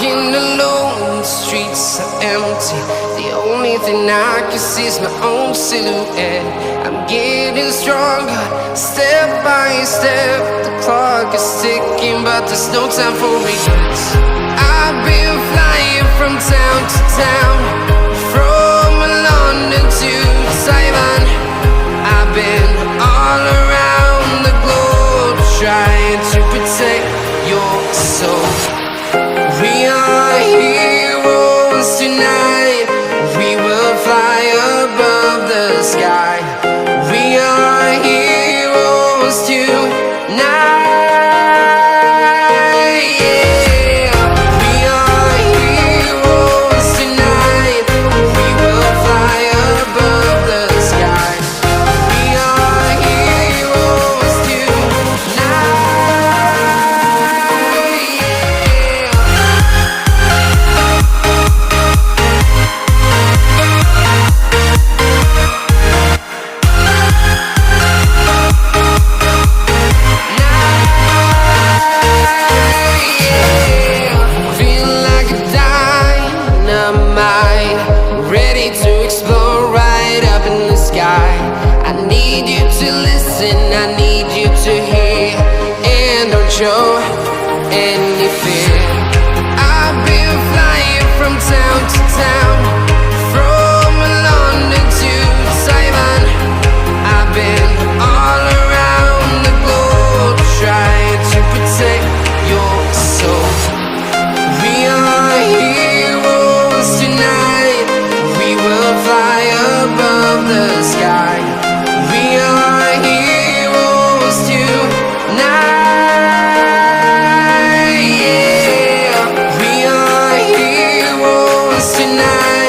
walking alone, the streets are empty. The only thing I can see is my own silhouette. I'm getting stronger, step by step. The clock is ticking, but there's no time for regrets. I've been flying from town to town, from London to Taiwan. I've been all around the globe, trying to protect your soul. We are heroes tonight. We will fly above the sky. We are heroes tonight. Yeah. We are heroes tonight. We will fly above the sky. We are heroes tonight. Feel like a dynamite, ready to explode right up in the sky. I need you to listen, I need you to hear, and don't show any fear. I've been flying from town to town, from London to Taiwan. I've been all around the globe, trying to protect your soul. We are heroes tonight. We will fly above the sky. We are heroes tonight. Yeah. We are heroes tonight.